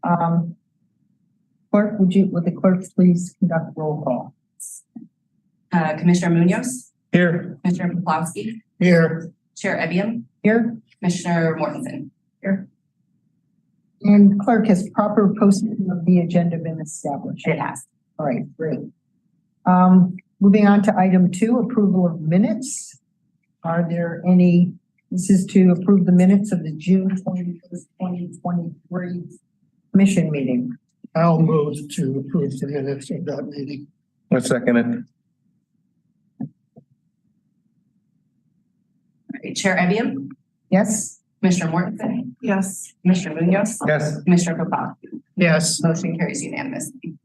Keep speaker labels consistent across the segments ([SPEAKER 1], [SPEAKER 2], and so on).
[SPEAKER 1] Um, Clerk, would the clerk please conduct roll call?
[SPEAKER 2] Commissioner Munoz,
[SPEAKER 3] Here.
[SPEAKER 2] Commissioner Poplawski,
[SPEAKER 3] Here.
[SPEAKER 2] Chair Evian,
[SPEAKER 1] Here.
[SPEAKER 2] Commissioner Mortensen.
[SPEAKER 1] And clerk, has proper posting of the agenda been established?
[SPEAKER 2] It has.
[SPEAKER 1] All right, great. Moving on to item 2, approval of minutes. Are there any, this is to approve the minutes of the June 21st, 2023 commission meeting.
[SPEAKER 3] I'll move to approve the minutes of that meeting. I second it.
[SPEAKER 2] All right, Chair Evian,
[SPEAKER 1] Yes?
[SPEAKER 2] Commissioner Mortensen,
[SPEAKER 4] Yes.
[SPEAKER 2] Commissioner Munoz,
[SPEAKER 3] Yes.
[SPEAKER 2] Commissioner Poplawski.
[SPEAKER 3] Yes.
[SPEAKER 2] Motion carries unanimously.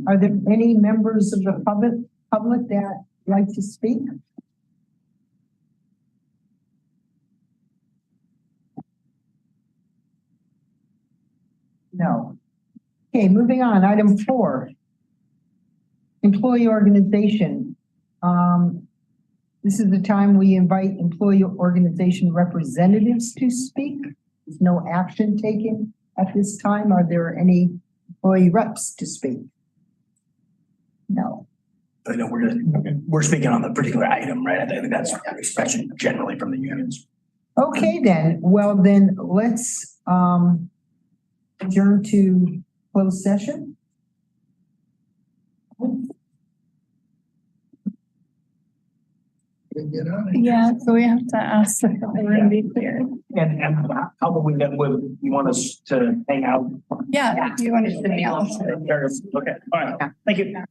[SPEAKER 1] Are there any members of the public that like to speak? No. Okay, moving on, item 4. Employee organization. This is the time we invite employee organization representatives to speak. There's no action taken at this time. Are there any employee reps to speak? No.
[SPEAKER 5] I know we're speaking on the particular item, right? I think that's an expression generally from the unions.
[SPEAKER 1] Okay, then. Well, then let's adjourn to closed session.
[SPEAKER 4] Yeah, so we have to ask if the room be cleared.
[SPEAKER 5] And how about we get with, you want us to hang out?
[SPEAKER 4] Yeah, if you want to sit down.
[SPEAKER 5] Okay, all right. Thank you.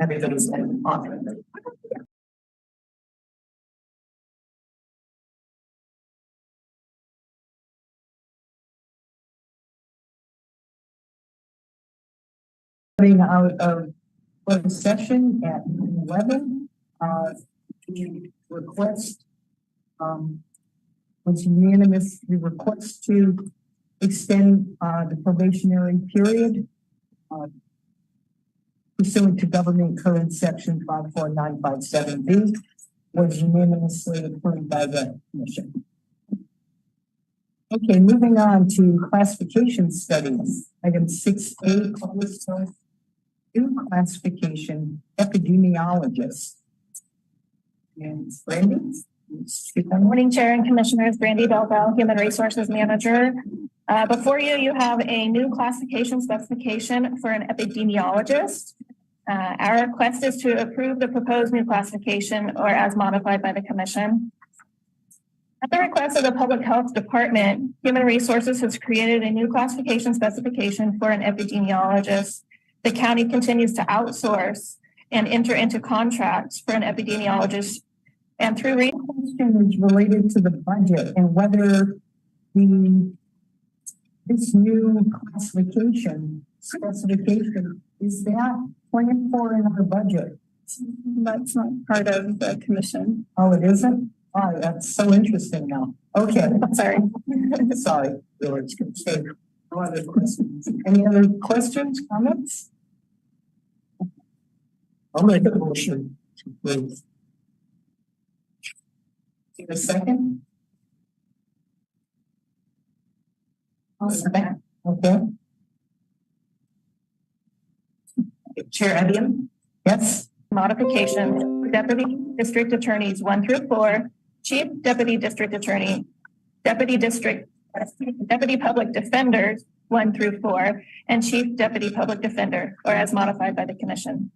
[SPEAKER 5] Everything's on.
[SPEAKER 1] Coming out of closed session at 11, the request, was unanimous, the request to extend, the probationary period, pursuant to government code section 54957B was unanimously approved by the commission. Okay, moving on to classification studies. Item 6A, public health, new classification epidemiologist. And Brandy?
[SPEAKER 4] Good morning, Chair and Commissioners. Brandy Delgado, Human Resources Manager. Before you, you have a new classification specification for an epidemiologist. Our request is to approve the proposed new classification or as modified by the Commission. At the request of the Public Health Department, Human Resources has created a new classification specification for an epidemiologist. The county continues to outsource and enter into contracts for an epidemiologist. And through
[SPEAKER 1] Question is related to the budget and whether this new classification specification, is that planned for in our budget?
[SPEAKER 4] That's not part of the Commission.
[SPEAKER 1] Oh, it isn't? Oh, that's so interesting now. Okay.
[SPEAKER 4] Sorry.
[SPEAKER 1] Sorry. Okay. No other questions. Any other questions, comments?
[SPEAKER 3] I'll make a motion to approve.
[SPEAKER 1] Give a second. I'll second. Okay.
[SPEAKER 2] Chair Evian,
[SPEAKER 1] Yes.
[SPEAKER 4] Modifications for Deputy District Attorneys 1 through 4, Chief Deputy District Attorney, Deputy Public Defenders 1 through 4, and Chief Deputy Public Defender, or as modified by the Commission.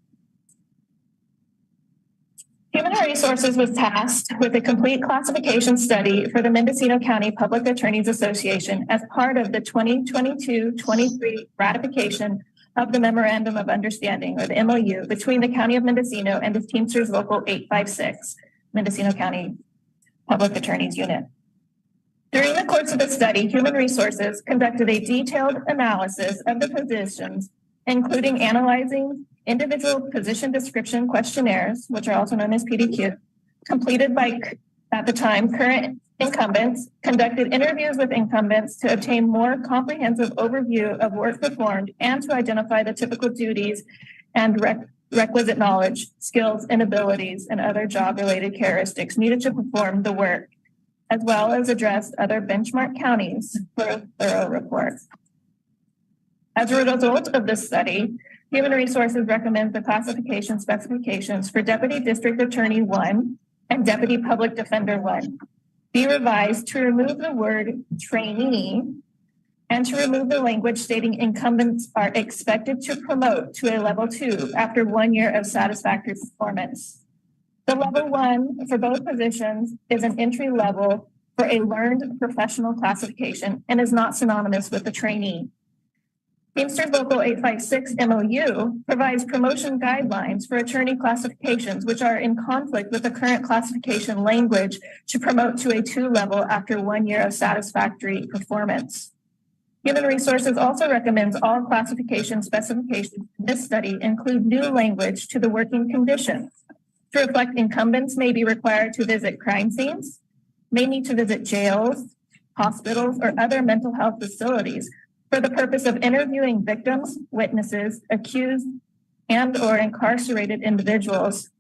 [SPEAKER 4] Human Resources was tasked with a complete classification study for the Mendocino County Public Attorneys Association as part of the 2022-23 ratification of the Memorandum of Understanding, or the MOU, between the County of Mendocino and the Teamsters Local 856, Mendocino County Public Attorneys Unit. During the course of the study, Human Resources conducted a detailed analysis of the positions, including analyzing individual position description questionnaires, which are also known as PDQ, completed by, at the time, current incumbents, conducted interviews with incumbents to obtain more comprehensive overview of work performed and to identify the typical duties and requisite knowledge, skills, and abilities and other job-related characteristics needed to perform the work, as well as addressed other benchmark counties for a thorough report. As a result of this study, Human Resources recommends the classification specifications for Deputy District Attorney 1 and Deputy Public Defender 1 be revised to remove the word trainee and to remove the language stating incumbents are expected to promote to a level 2 after 1 year of satisfactory performance. The level 1 for both positions is an entry level for a learned professional classification and is not synonymous with the trainee. Teamsters Local 856 MOU provides promotion guidelines for attorney classifications, which are in conflict with the current classification language to promote to a 2 level after 1 year of satisfactory performance. Human Resources also recommends all classification specifications in this study include new language to the working conditions. To reflect incumbents may be required to visit crime scenes, may need to visit jails, hospitals, or other mental health facilities for the purpose of interviewing victims, witnesses, accused, and or incarcerated individuals.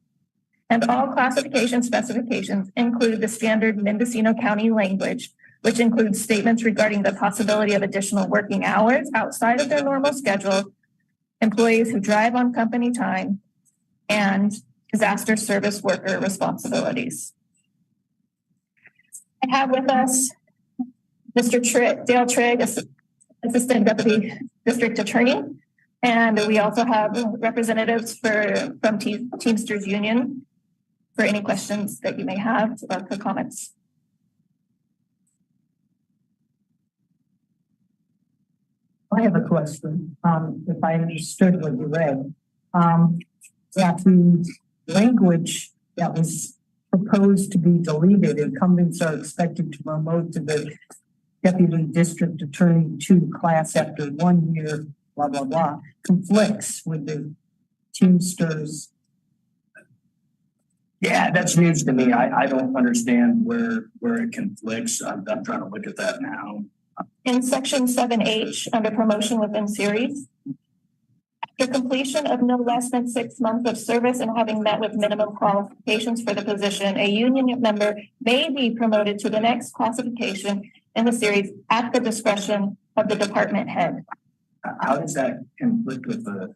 [SPEAKER 4] And all classification specifications include the standard Mendocino County language, which includes statements regarding the possibility of additional working hours outside of their normal schedule, employees who drive on company time, and disaster service worker responsibilities. I have with us Mr. Dale Trigg, Assistant Deputy District Attorney, and we also have representatives from Teamsters Union for any questions that you may have or for comments.
[SPEAKER 1] I have a question, if I understood what you read. that the language that was proposed to be deleted, incumbents are expected to promote to the deputy district attorney 2 class after 1 year, blah, blah, blah, conflicts with the Teamsters.
[SPEAKER 5] Yeah, that's news to me. I don't understand where it conflicts. I'm trying to look at that now.
[SPEAKER 4] In section 7H, under promotion within series, after completion of no less than 6 months of service and having met with minimum qualifications for the position, a union member may be promoted to the next classification in the series at the discretion of the department head.
[SPEAKER 5] How does that conflict with the?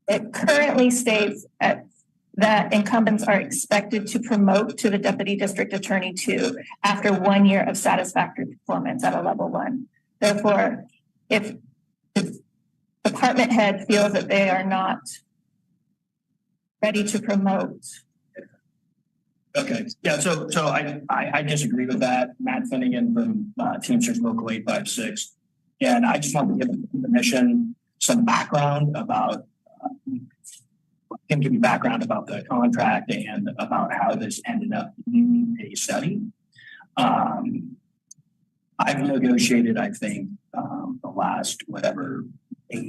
[SPEAKER 4] It currently states that incumbents are expected to promote to the deputy district attorney 2 after 1 year of satisfactory performance at a level 1. Therefore, if the department head feels that they are not ready to promote.
[SPEAKER 5] Okay, yeah, so I disagree with that. Matt Finnegan from Teamsters Local 856. And I just want to give the commission some background about give you background about the contract and about how this ended up being a study. I've negotiated, I think, the last 8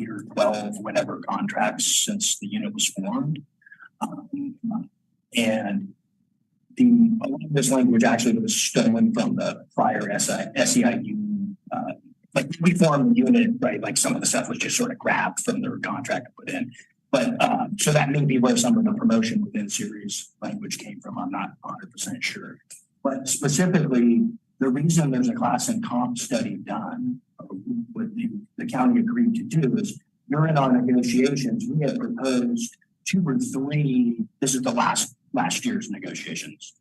[SPEAKER 5] or 12 contracts since the unit was formed. And this language actually was stolen from the prior SEIU. Like we formed the unit, right? Like some of the stuff was just sort of grabbed from their contract and put in. But so that may be where some of the promotion within series language came from. I'm not 100% sure. But specifically, the reason there's a class and comp study done, what the county agreed to do is during our negotiations, we had proposed 2 or 3, this is the last year's negotiations.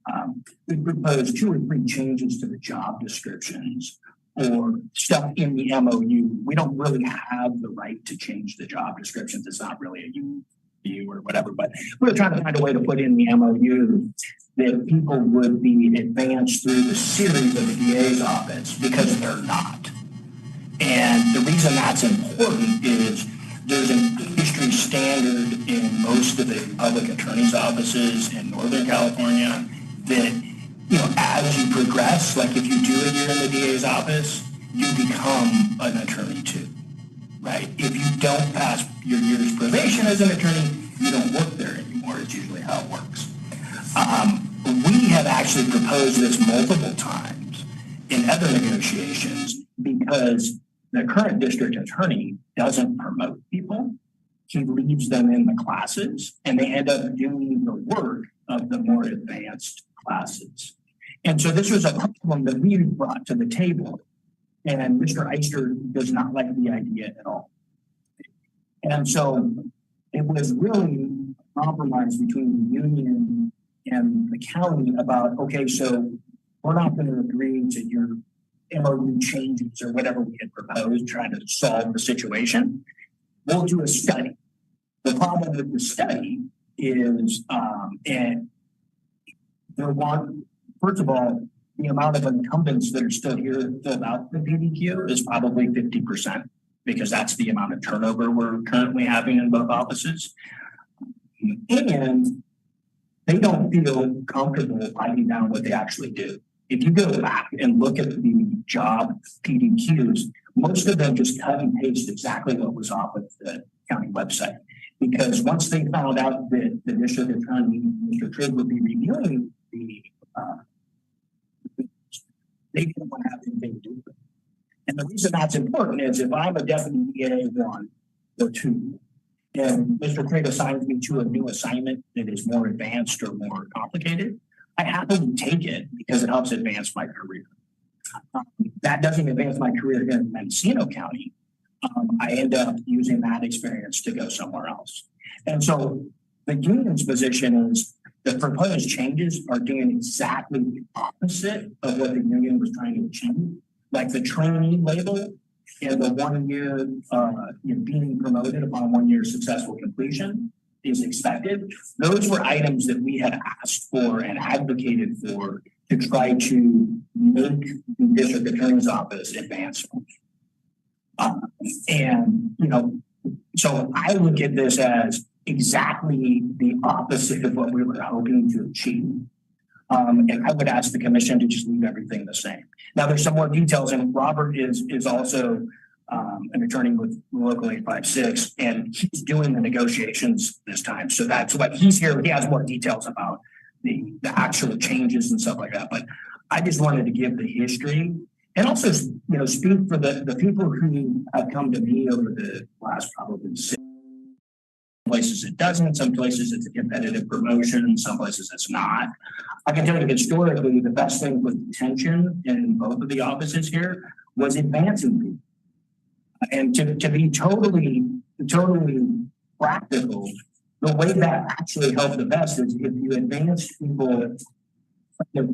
[SPEAKER 5] We proposed 2 or 3 changes to the job descriptions or stuff in the MOU. We don't really have the right to change the job descriptions. It's not really a MOU or whatever, but we're trying to find a way to put in the MOU that people would be advanced through the series of the DA's office because they're not. And the reason that's important is there's an industry standard in most of the public attorney's offices in Northern California that, you know, as you progress, like if you do a year in the DA's office, you become an attorney too, right? If you don't pass your year's probation as an attorney, you don't work there anymore. It's usually how it works. We have actually proposed this multiple times in other negotiations because the current district attorney doesn't promote people. He leaves them in the classes and they end up doing the work of the more advanced classes. And so this was a problem that we brought to the table, and Mr. Eister does not like the idea at all. And so it was really a compromise between the union and the county about, okay, so we're not going to agree to your MOU changes or whatever we had proposed, trying to solve the situation. We'll do a study. The problem with the study is, and there want, first of all, the amount of incumbents that are still here that filled out the PDQ is probably 50% because that's the amount of turnover we're currently having in both offices. And they don't feel comfortable writing down what they actually do. If you go back and look at the job PDQs, most of them just cut and paste exactly what was off of the county website. Because once they found out that the district attorney, Mr. Trigg, would be reviewing the, they didn't want to have anything to do with it. And the reason that's important is if I'm a deputy DA 1 or 2, and Mr. Trigg assigns me to a new assignment that is more advanced or more complicated, I happily take it because it helps advance my career. That doesn't advance my career in Mendocino County. I end up using that experience to go somewhere else. And so the union's position is the proposed changes are doing exactly the opposite of what the union was trying to achieve, like the trainee label and the 1 year being promoted upon 1 year successful completion is expected. Those were items that we had asked for and advocated for to try to make the district attorney's office advance. And, you know, So I look at this as exactly the opposite of what we were hoping to achieve. And I would ask the commission to just leave everything the same. Now, there's some more details, and Robert is also an attorney with Local 856, and he's doing the negotiations this time. So that's what he's here. He has more details about the actual changes and stuff like that. But I just wanted to give the history and also, speak for the people who have come to me over the last probably 6 places it doesn't, some places it's a competitive promotion, some places it's not. I can tell you historically, the best thing with tension in both of the offices here was advancing people. And to be totally practical, the way that actually helped the best is if you advance people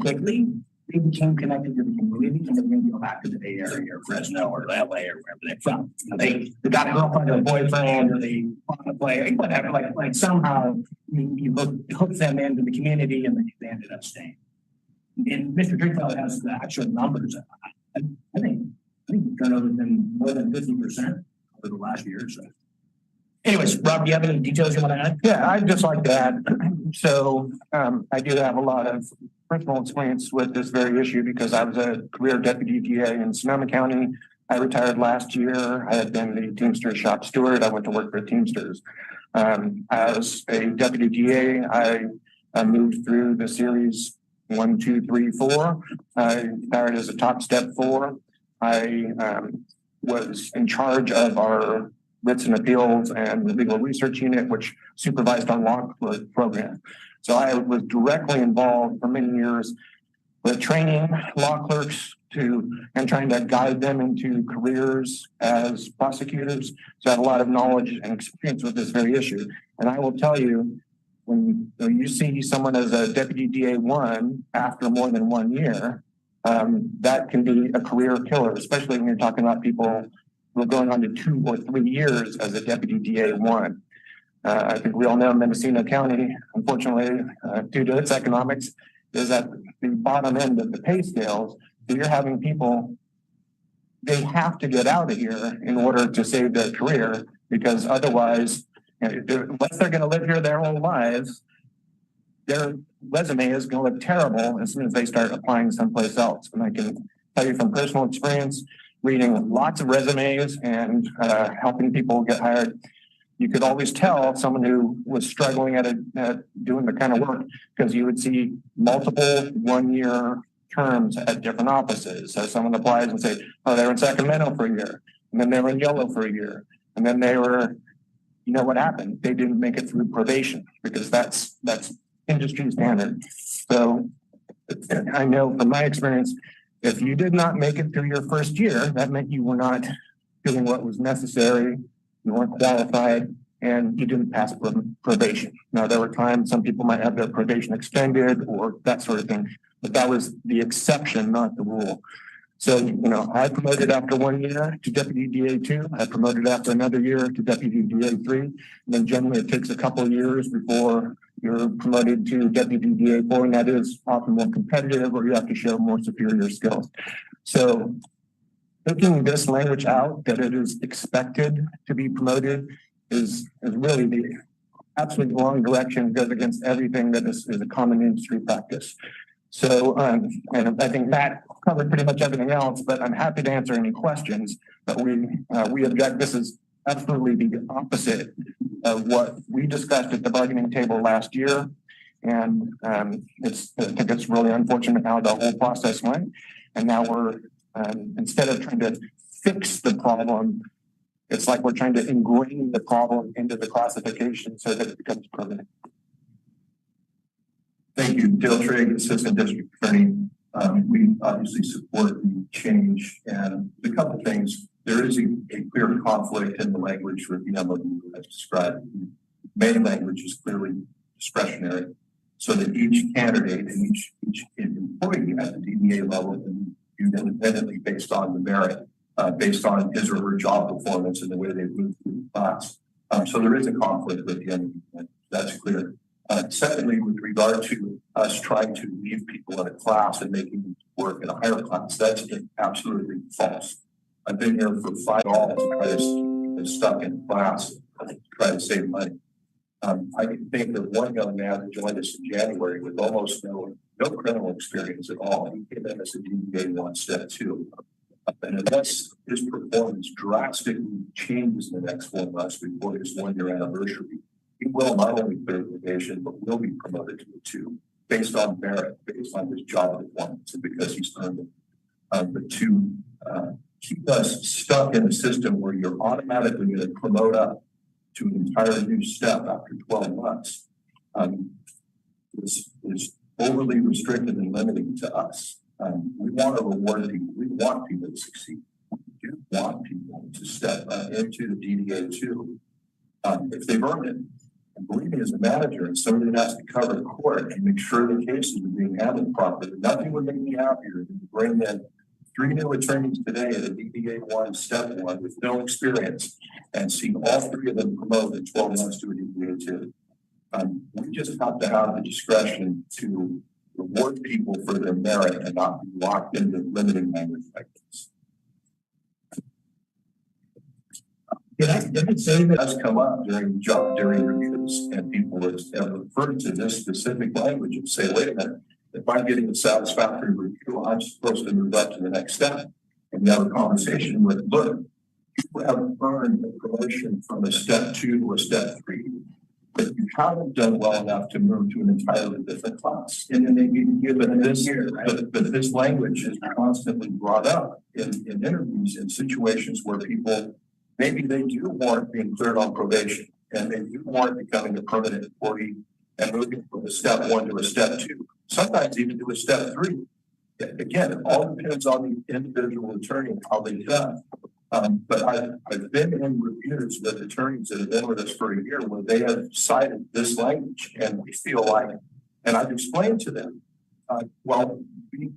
[SPEAKER 5] quickly, they became connected to the community and they didn't go back to the Bay Area or Fresno or LA or wherever they're from. They got a girlfriend or a boyfriend or they want to play, whatever, like somehow you hook them into the community and they ended up staying. And Mr. Drinkfeld has the actual numbers. I think we've done over than more than 50% over the last year or so. Anyways, Rob, do you have any details you want to add?
[SPEAKER 3] Yeah, I'd just like to add. So I do have a lot of personal experience with this very issue because I was a career deputy DA in Sonoma County. I retired last year. I had been the Teamsters shop steward. I went to work for Teamsters. As a deputy DA, I moved through the series 1, 2, 3, 4. I started as a top step 4. I was in charge of our writs and appeals and the legal research unit, which supervised our law clerk program. So I was directly involved for many years with training law clerks and trying to guide them into careers as prosecutors. So I have a lot of knowledge and experience with this very issue. And I will tell you, when you see someone as a deputy DA1 after more than 1 year, that can be a career killer, especially when you're talking about people who are going on to 2 or 3 years as a deputy DA1. I think we all know Mendocino County, unfortunately, due to its economics, is at the bottom end of the pay scales. So you're having people, they have to get out of here in order to save their career, because otherwise, unless they're going to live here their whole lives, their resume is going to look terrible as soon as they start applying someplace else. And I can tell you from personal experience, reading lots of resumes and helping people get hired, you could always tell someone who was struggling at doing the kind of work because you would see multiple 1-year terms at different offices. So someone applies and say, oh, they were in Sacramento for a year, and then they were in Yellow for a year, and then they were, you know what happened? They didn't make it through probation because that's industry standard. So I know from my experience, if you did not make it through your first year, that meant you were not doing what was necessary, you weren't qualified, and you didn't pass probation. Now, there were times some people might have their probation extended or that sort of thing, but that was the exception, not the rule. So, I promoted after 1 year to Deputy DA2. I promoted after another year to Deputy DA3. And then generally it takes a couple of years before you're promoted to Deputy DA4, and that is often more competitive or you have to show more superior skills. So taking this language out, that it is expected to be promoted, is really the absolutely wrong direction, goes against everything that is a common industry practice. So, and I think Matt covered pretty much everything else, but I'm happy to answer any questions. But we object. This is absolutely the opposite of what we discussed at the bargaining table last year. And I think it's really unfortunate how the whole process went. And now we're, instead of trying to fix the problem, it's like we're trying to ingrain the problem into the classification so that it becomes permanent.
[SPEAKER 6] Thank you, Dale Trigg, Assistant District Attorney. We obviously support the change, and a couple of things. There is a clear conflict in the language for the MOU as described. The main language is clearly discretionary, so that each candidate and each employee at the DBA level can be independently based on the merit, based on his or her job performance and the way they move through the class. So there is a conflict with the MOU. That's clear. Secondly, with regard to us trying to leave people in a class and making them work in a higher class, that's absolutely false. I've been here for 5 years, I was stuck in class. try to save money. I can think of one young man that joined us in January with almost no criminal experience at all. He came in as a DBA 1 step 2. And unless his performance drastically changes in the next 4 months before his 1-year anniversary, he will not only clear probation, but will be promoted to a 2 based on merit, based on his job performance, and because he's earned it. But to keep us stuck in a system where you're automatically going to promote up to an entirely new step after 12 months is overly restricted and limiting to us. We want to reward people. We want people to succeed. We do want people to step into the DDA 2 if they've earned it. And believe me, as a manager and somebody that has to cover the court and make sure the cases are being handled properly, nothing would make me happier than to bring in 3 new attorneys today at a DDA 1 step 1 with no experience and see all 3 of them promoted in 12 months to a DDA 2. We just have to have the discretion to reward people for their merit and not be locked into limiting language like this. Did it say that has come up during reviews, and people have referred to this specific language and say, wait a minute, if I'm getting a satisfactory review, I'm supposed to move up to the next step. And you have a conversation with, look, people have earned a promotion from a step 2 to a step 3, but you haven't done well enough to move to an entirely different class. And then they need to give it this year, right? But this language is constantly brought up in interviews in situations where people, maybe they do warrant being cleared on probation, and they do warrant becoming a permanent employee and moving from a step 1 to a step 2. Sometimes even to a step 3. Again, it all depends on the individual attorney and how they've done. But I've been in reviews with attorneys that have been with us for a year where they have cited this language, and we feel like, and I've explained to them, well, we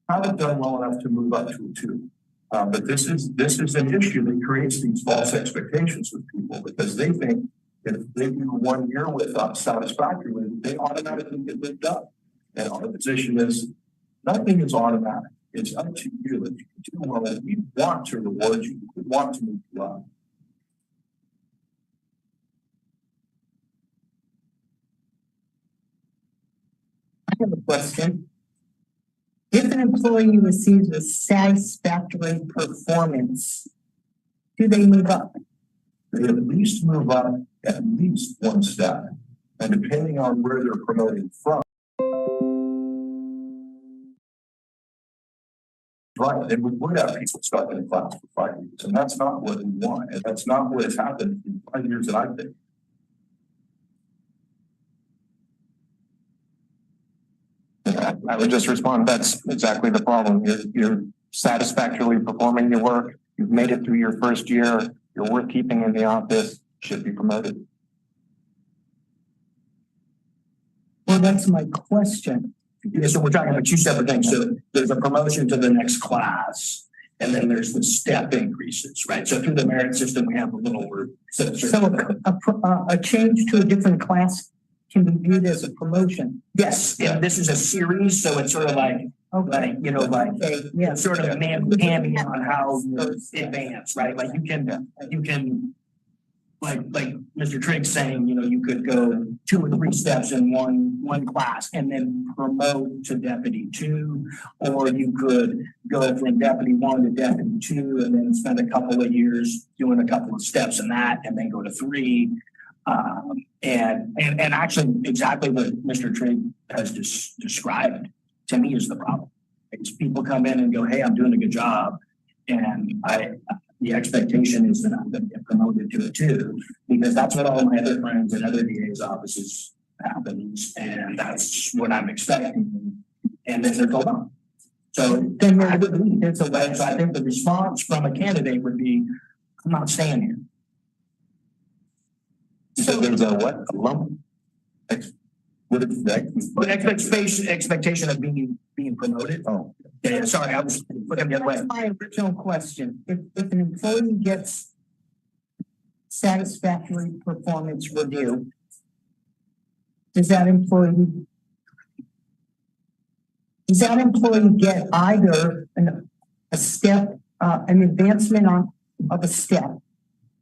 [SPEAKER 6] haven't done well enough to move up to a 2. But this is an issue that creates these false expectations with people because they think if they do 1 year with us satisfactorily, they automatically get moved up. And our position is nothing is automatic. It's up to you. If you do well, we want to reward you. We want to move you up.
[SPEAKER 2] I have a question. If an employee receives a satisfactory performance, do they move up?
[SPEAKER 6] They at least move up at least 1 step. And depending on where they're promoting from, right, and we would have people stuck in class for 5 years, and that's not what we want, and that's not what has happened in 5 years that I've been.
[SPEAKER 3] I would just respond, that's exactly the problem. You're satisfactorily performing your work. You've made it through your first year. You're worth keeping in the office, should be promoted.
[SPEAKER 2] Well, that's my question.
[SPEAKER 5] Yeah, so we're talking about 2 separate things. So there's a promotion to the next class, and then there's the step increases, right? So through the merit system, we have a little over.
[SPEAKER 2] So a change to a different class can be viewed as a promotion.
[SPEAKER 5] Yes, yeah, this is a series, so it's sort of like,
[SPEAKER 2] Yeah.
[SPEAKER 5] sort of mammy on how you advance, right? Like you can, like Mr. Triggs saying, you could go 2 or 3 steps in one class and then promote to deputy 2, or you could go from deputy 1 to deputy 2 and then spend a couple of years doing a couple of steps in that and then go to 3. And actually exactly what Mr. Triggs has described to me is the problem. It's people come in and go, hey, I'm doing a good job. And the expectation is that I'm going to get promoted to a 2 because that's what all my other friends and other DA's offices happens. And that's what I'm expecting. And then they're told on. So then I would believe it's a way. So I think the response from a candidate would be, I'm not staying here.
[SPEAKER 6] So there's a what? A lump? What is that?
[SPEAKER 5] But expectation of being promoted.
[SPEAKER 6] Oh.
[SPEAKER 5] Yeah, sorry, I was looking the other way.
[SPEAKER 2] That's my original question. If an employee gets satisfactory performance review, does that employee get either an advancement of a step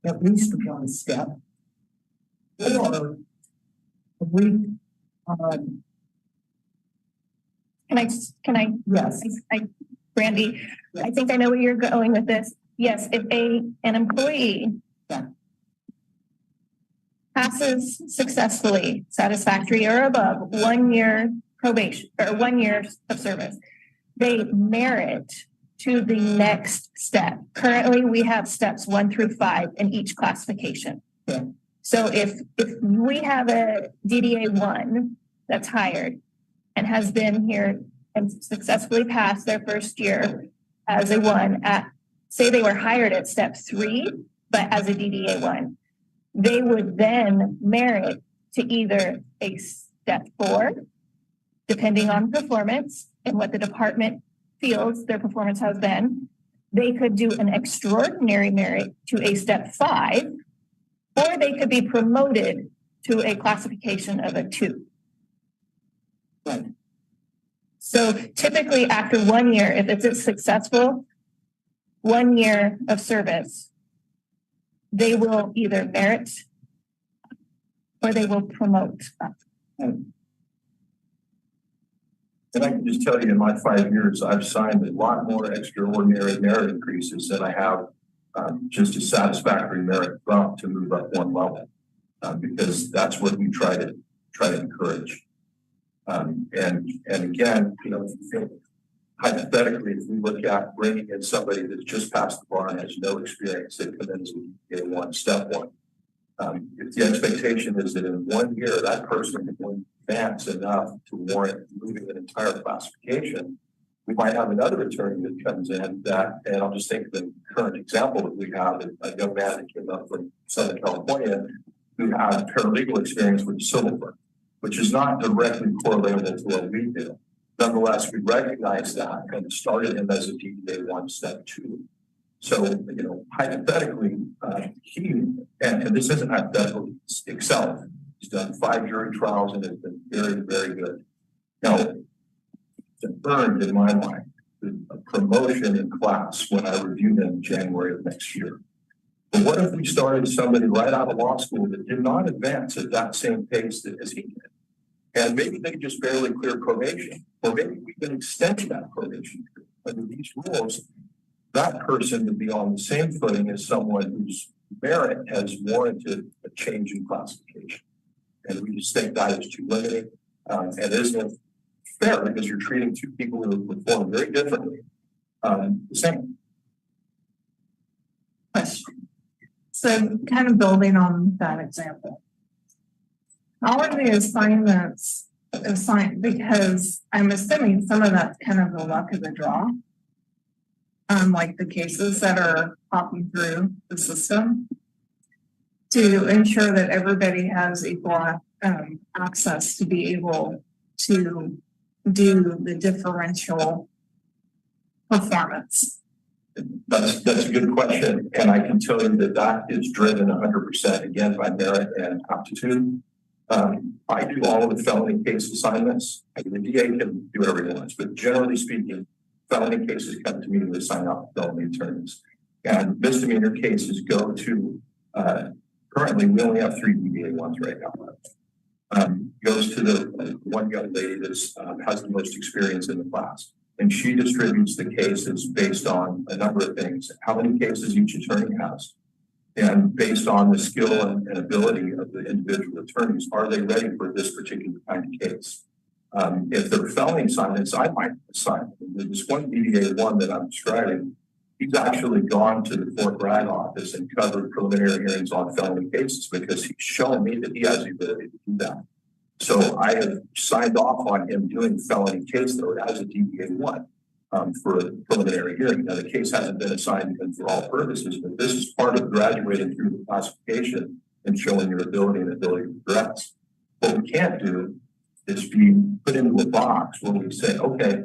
[SPEAKER 2] at least one step. Or we,
[SPEAKER 4] Can I,
[SPEAKER 2] yes,
[SPEAKER 4] Brandy, I think I know where you're going with this. Yes, if an employee
[SPEAKER 2] Yeah.
[SPEAKER 4] passes successfully, satisfactory or above 1 year probation or 1 year of service, they merit to the next step. Currently, we have steps 1 through 5 in each classification.
[SPEAKER 2] Yeah.
[SPEAKER 4] So if we have a DDA 1 that's hired and has been here and successfully passed their first year as a 1 at, say they were hired at step 3, but as a DDA 1, they would then merit to either a step 4, depending on performance and what the department feels their performance has been. They could do an extraordinary merit to a step 5, or they could be promoted to a classification of a 2.
[SPEAKER 2] Right.
[SPEAKER 4] So typically after 1 year, if it's a successful 1 year of service, they will either merit or they will promote.
[SPEAKER 6] And I can just tell you, in my 5 years, I've signed a lot more extraordinary merit increases than I have just a satisfactory merit bump to move up one level, because that's what we try to encourage. And again, you know, if you think hypothetically, if we look at bringing in somebody that's just passed the bar and has no experience, they come in as a 1, step 1. If the expectation is that in 1 year that person will advance enough to warrant moving an entire classification, we might have another attorney that comes in that, and I'll just think of the current example that we have, a young man that came up from Southern California who had paralegal experience with a civil firm, which is not directly correlatable to what we do. Nonetheless, we recognize that and started him as a DDA 1, step 2. So, you know, hypothetically, and this isn't hypothetical, it's Excel. He's done 5 jury trials and has been very, very good. Now, it's earned in my mind a promotion in class when I reviewed him in January of next year. But what if we started somebody right out of law school that did not advance at that same pace as he did? And maybe they just barely clear probation, or maybe we can extend that probation period. Under these rules, that person would be on the same footing as someone whose merit has warranted a change in classification. And we just think that is too limiting. And it isn't fair because you're treating 2 people who perform very differently the same.
[SPEAKER 7] Question. So kind of building on that example. All of the assignments assigned, because I'm assuming some of that's kind of the luck of the draw. Like the cases that are popping through the system to ensure that everybody has equal access to be able to do the differential performance.
[SPEAKER 6] That's a good question. And I can tell you that is driven 100% again by merit and aptitude. I do all of the felony case assignments. The DA can do whatever he wants, but generally speaking, felony cases come to me to assign out felony attorneys. And misdemeanor cases go to, currently we only have 3 DDA 1s right now. Goes to the one young lady that has the most experience in the class. And she distributes the cases based on a number of things, how many cases each attorney has. And based on the skill and ability of the individual attorneys, are they ready for this particular kind of case? If they're felony assignments, I might assign. This one DDA 1 that I'm describing, he's actually gone to the Fort Bragg office and covered preliminary hearings on felony cases because he's shown me that he has the ability to do that. So I have signed off on him doing felony case though as a DDA 1 for a preliminary hearing. Now the case hasn't been assigned to him for all purposes, but this is part of graduating through the classification and showing your ability and ability to progress. What we can't do is be put into a box where we say, okay,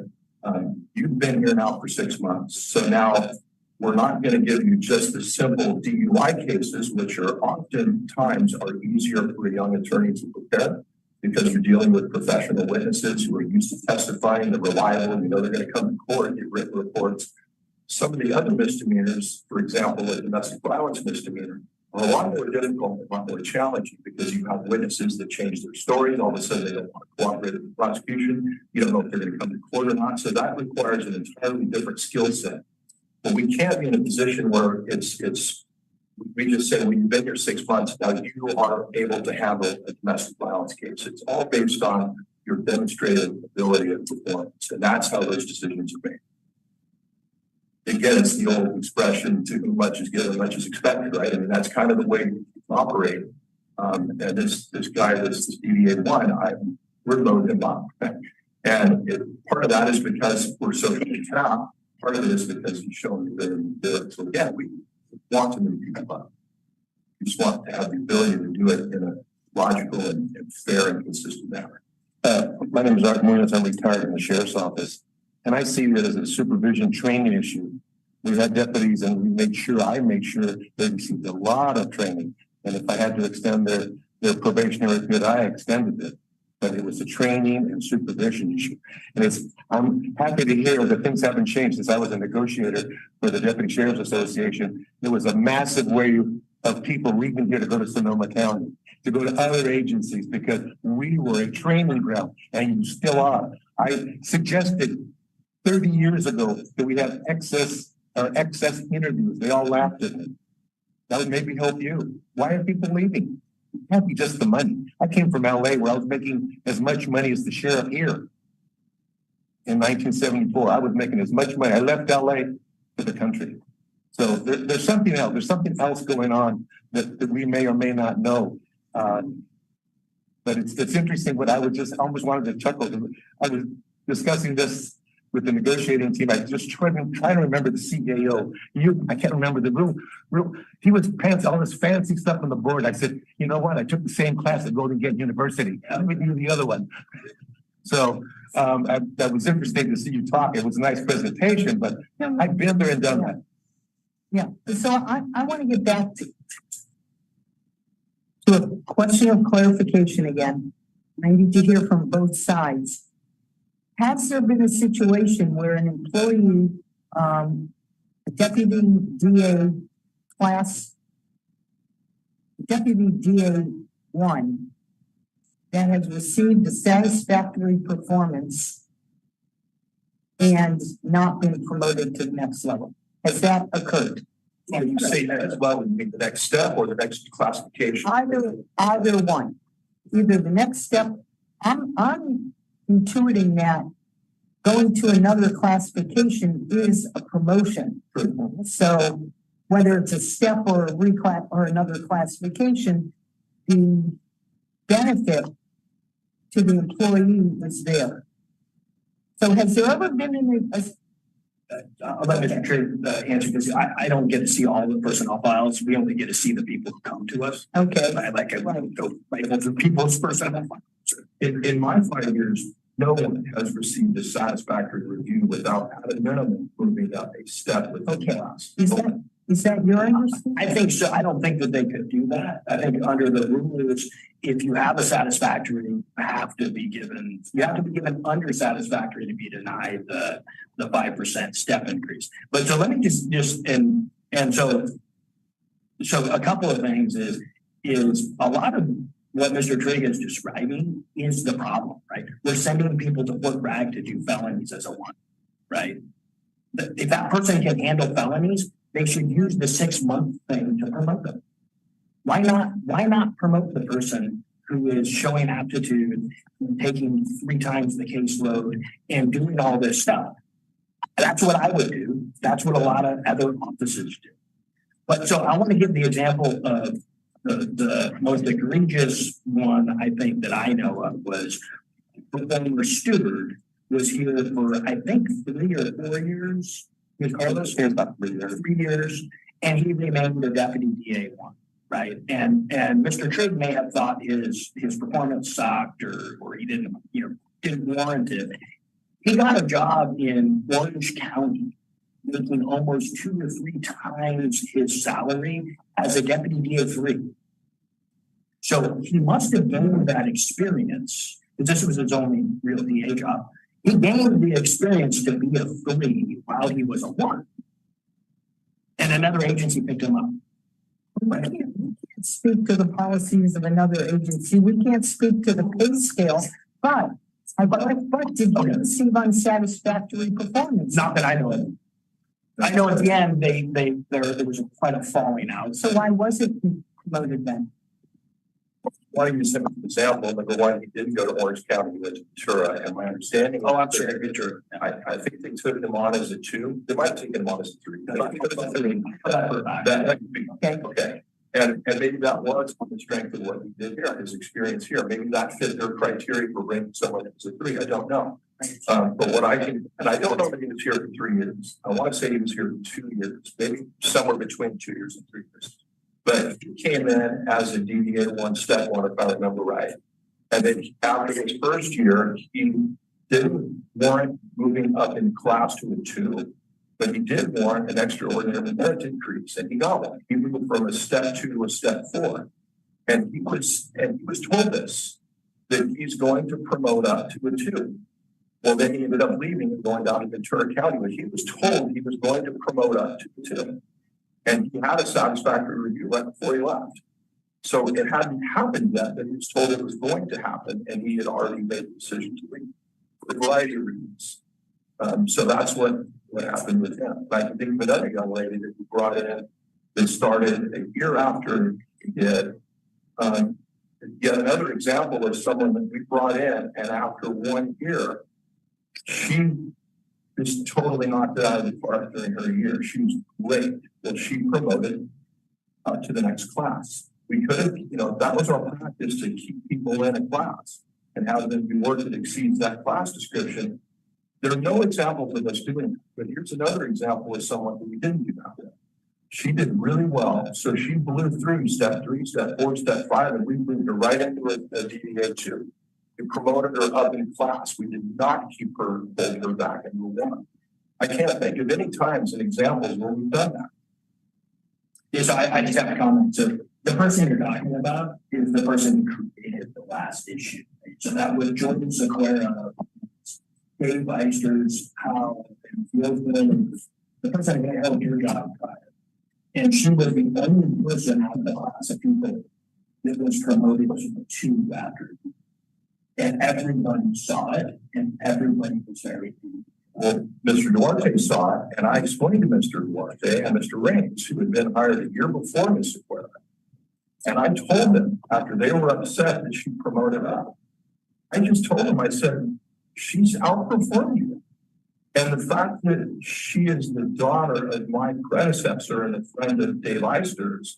[SPEAKER 6] you've been here now for 6 months. So now we're not going to give you just the simple DUI cases, which are oftentimes are easier for a young attorney to prepare because you're dealing with professional witnesses who are used to testifying, they're reliable, you know they're going to come to court and get written reports. Some of the other misdemeanors, for example, a domestic violence misdemeanor, A lot more difficult, a lot more challenging, because you have witnesses that change their stories. All of a sudden, they don't want to cooperate with the prosecution. You don't know if they're going to come to court or not. So that requires an entirely different skill set. But we can't be in a position where we just say, well, you've been here 6 months, now you are able to handle a domestic violence case. It's all based on your demonstrated ability of performance. And that's how those decisions are made. Again, it's the old expression, to whom much is given, much is expected, right? I mean, that's kind of the way we operate. And this guy, this DDA one, we're loading him up. And part of that is because we're socially capped. Part of it is because he's shown the ability to do it. So again, we want to move people up. We just want to have the ability to do it in a logical and fair and consistent manner.
[SPEAKER 3] My name is Art Munoz. I'm retired in the sheriff's office, and I see it as a supervision training issue. We had deputies, and I make sure they received a lot of training. And if I had to extend their probationary period, I extended it. But it was a training and supervision issue. And I'm happy to hear that things haven't changed since I was a negotiator for the Deputy Sheriff's Association. There was a massive wave of people leaving here to go to Sonoma County, to go to other agencies, because we were a training ground, and you still are. I suggested 30 years ago that we have excess interviews. They all laughed at me. That would maybe help you. Why are people leaving? It can't be just the money. I came from LA, where I was making as much money as the sheriff here. In 1974, I was making as much money. I left LA for the country. So there's something else. There's something else going on that we may or may not know. But it's interesting. What I would just almost wanted to chuckle. I was discussing this with the negotiating team. I just trying to remember the CAO. I can't remember the real. He was all this fancy stuff on the board. I said, you know what? I took the same class at Golden Gate University. Let me do the other one. So that was interesting to see you talk. It was a nice presentation, but I've been there and done that.
[SPEAKER 1] Yeah, so I want to get back to a question of clarification again. I need to hear from both sides. Has there been a situation where an employee, a deputy DA class, deputy DA 1, that has received a satisfactory performance and not been promoted to the next level? Has that occurred?
[SPEAKER 6] Can you say that as well? Would be the next step or the next classification?
[SPEAKER 1] Either one. Either the next step. I'm intuiting that going to another classification is a promotion. So whether it's a step or a reclass or another classification, the benefit to the employee is there. So has there ever been
[SPEAKER 5] I'll let Mr. Trigg answer this. I don't get to see all the personnel files. We only get to see the people who come to us.
[SPEAKER 1] okay?
[SPEAKER 5] I go right through people's personnel files.
[SPEAKER 6] In my 5 years, no one has received a satisfactory review without at a minimum moving up a step with the class.
[SPEAKER 1] Is that your understanding?
[SPEAKER 5] I think so. I don't think that they could do that. I think under the rules, if you have a satisfactory, you have to be given under satisfactory to be denied the 5% step increase. But so let me so a couple of things is a lot of what Mr. Trigg is describing is the problem, right? We're sending people to Fort Bragg to do felonies as a one, right? If that person can handle felonies, they should use the 6-month thing to promote them. Why not promote the person who is showing aptitude, taking 3 times the caseload and doing all this stuff? That's what I would do. That's what a lot of other offices do. But so I want to give the example of the most egregious one I think that I know of was former Stewart was here for I think 3 or 4 years. Carlos here about 3 years, and he remained the deputy DA 1, right? And Mr. Trigg may have thought his performance sucked or he didn't warrant it. He got a job in Orange County, making almost 2 or 3 times his salary as a deputy DA 3. So he must have gained that experience, because this was his only real DA job. He gained the experience to be a 3 while he was a 1. And another agency picked him up.
[SPEAKER 1] speak to the policies of another agency. We can't speak to the pay scale, but did you receive unsatisfactory performance?
[SPEAKER 5] Not that I know of. I know at the end, there was quite a falling out.
[SPEAKER 1] So why was it promoted then?
[SPEAKER 6] Why don't you use him as an example? Number one, he didn't go to Orange County, he went to Ventura, and my understanding.
[SPEAKER 5] Oh, I'm sure. Ventura.
[SPEAKER 6] I think they took him on as a 2. They might have taken him on as a 3. Okay. And maybe that was on the strength of what he did here, his experience here. Maybe that fit their criteria for bringing someone as a 3. I don't know. But what I can, and I don't know that he was here for 3 years. I want to say he was here for 2 years, maybe somewhere between 2 years and 3 years. But he came in as a DDA 1 step 1, if I remember right. And then after his first year, he didn't warrant moving up in class to a 2, but he did warrant an extraordinary merit increase, and he got one. He moved from a step 2 to a step 4. And he was told this, that he's going to promote up to a 2. Well, then he ended up leaving and going down to Ventura County, but he was told he was going to promote up to a 2. And he had a satisfactory review right before he left. So it hadn't happened yet, but he was told it was going to happen, and he had already made the decision to leave for a variety of reasons. So that's what happened with him. I can think of another young lady that we brought in that started a year after he did. Yet another example of someone that we brought in, and after 1 year, she is totally knocked out of the park during her year. She was great. Well, she promoted to the next class. We could have, that was our practice, to keep people in a class and have them do work that exceeds that class description. There are no examples of us doing that, but here's another example of someone who we didn't do that with. She did really well, so she blew through step 3, step 4, step 5, and we moved her right into a DDA 2. We promoted her up in class. We did not keep her, hold her back and move on. I can't think of any times and examples where we've done that.
[SPEAKER 5] Yeah, so I just have a comment. So the person you're talking about is the person who created the last issue. So that was Jordan Sequeira, Dave Eisters, Hal, and Fieldman, the person that held your job prior. And she was the only person out of the class of people that was promoted to the 2 after. And everybody saw it, and everybody was very pleased.
[SPEAKER 6] Well, Mr. Duarte saw it, and I explained to Mr. Duarte and Mr. Raines, who had been hired a year before Mr. Sequeira. And I told them, after they were upset that she promoted up, I just told them, I said, she's outperformed you. And the fact that she is the daughter of my predecessor and a friend of Dave Eisters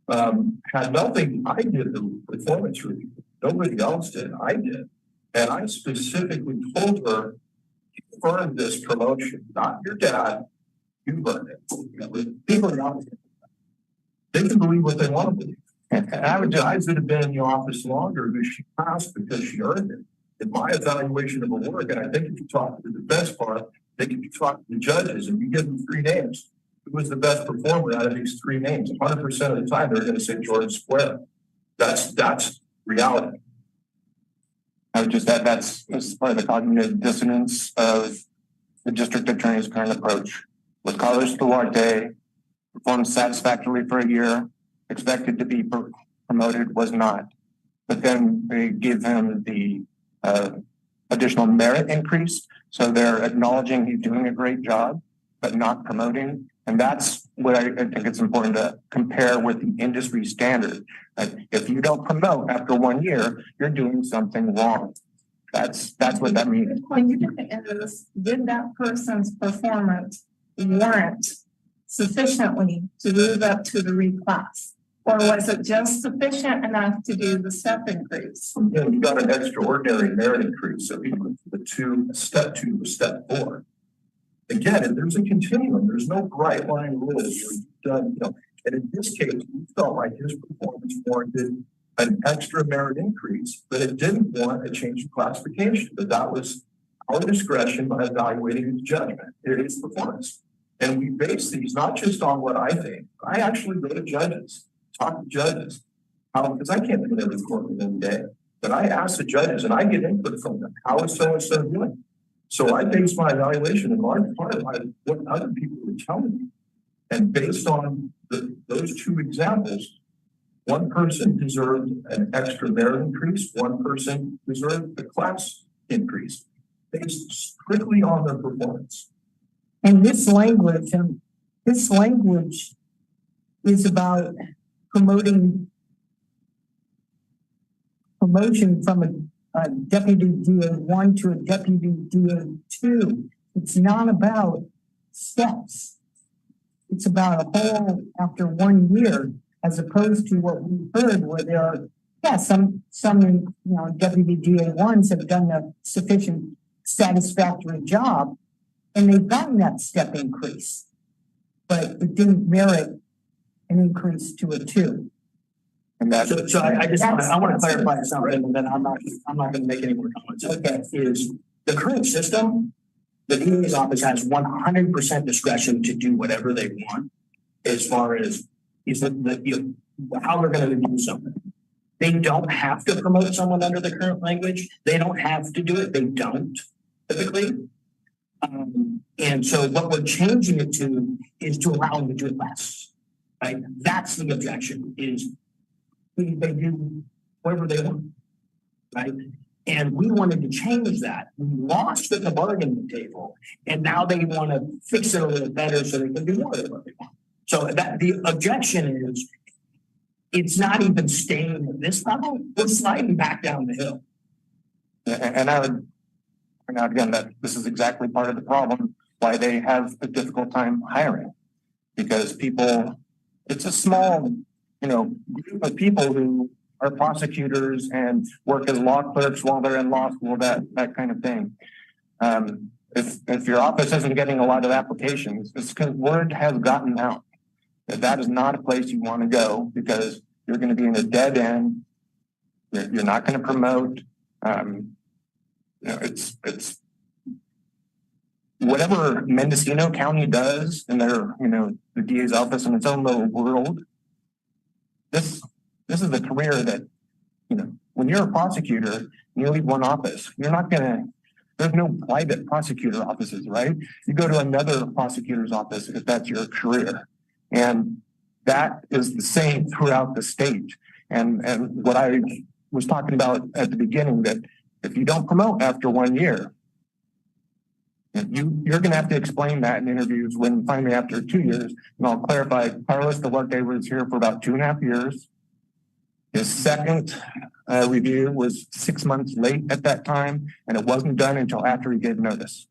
[SPEAKER 6] had nothing. I did the performance review. Nobody else did. I did. And I specifically told her, you earned this promotion, not your dad. You earned it. People are not. They can believe what they want to believe. And I would guys that have been in the office longer who she passed because she earned it. In my evaluation of her work, and I think if you talk to the defense part, I think if you talk to the judges and you give them 3 names, who was the best performer out of these 3 names? 100% of the time, they're going to say Jordan Sequeira. That's reality.
[SPEAKER 3] I would just add that's part of the cognitive dissonance of the district attorney's current approach. With Carlos Duarte, performed satisfactorily for a year, expected to be promoted, was not. But then they give him the additional merit increase. So they're acknowledging he's doing a great job, but not promoting. And that's what I think it's important to compare with the industry standard. If you don't promote after 1 year, you're doing something wrong. That's what that means.
[SPEAKER 7] When you look at this, did that person's performance warrant sufficiently to move up to the reclass? Or was it just sufficient enough to do the step increase?
[SPEAKER 6] You got an extraordinary merit increase. So he went from step 2 to step 4. Again, there's a continuum. There's no bright line rules. And in this case, we felt like his performance warranted an extra merit increase, but it didn't warrant a change in classification. But that was our discretion by evaluating his judgment, his performance. And we base these not just on what I think. I actually go to judges, talk to judges, because I can't do it every courtroom every day. But I ask the judges and I get input from them. How is so-and-so doing? So I base my evaluation in large part on what other people are telling me. And based on those 2 examples, One person deserved an extra merit increase, one person deserved a class increase based strictly on their performance.
[SPEAKER 1] And this language is about promotion from a deputy DA1 to a deputy DA2. It's not about steps. It's about a whole after 1 year, as opposed to what we heard where there are, some deputy DA1s have done a sufficient satisfactory job and they've gotten that step increase, but it didn't merit an increase to a 2.
[SPEAKER 3] And that's,
[SPEAKER 5] So I want to clarify something, and then I'm not going to make any more comments. Okay, is the current system, the DA's office has 100% discretion to do whatever they want as far as how they're going to do something. They don't have to promote someone under the current language. They don't have to do it. They don't typically. And so what we're changing it to is to allow them to do it less. Right? That's the objection. Is they do whatever they want. Right? And we wanted to change that. We lost at the bargaining table, and now they want to fix it a little better so they can do more of what they want. So that the objection is, it's not even staying at this level. We're sliding back down the hill.
[SPEAKER 3] and I would point out again that this is exactly part of the problem why they have a difficult time hiring, because it's a small, group of people who are prosecutors and work as law clerks while they're in law school, that kind of thing. If your office isn't getting a lot of applications, it's because word has gotten out that is not a place you want to go, because you're going to be in a dead end. You're not going to promote. It's whatever Mendocino County does in their, the DA's office in its own little world. This is a career that, when you're a prosecutor and you leave one office, there's no private prosecutor offices, right? You go to another prosecutor's office if that's your career. And that is the same throughout the state. And what I was talking about at the beginning, that if you don't promote after 1 year, you're going to have to explain that in interviews when finally after 2 years. And I'll clarify, Carlos Duarte was here for about 2.5 years. His second review was 6 months late at that time, and it wasn't done until after he gave notice.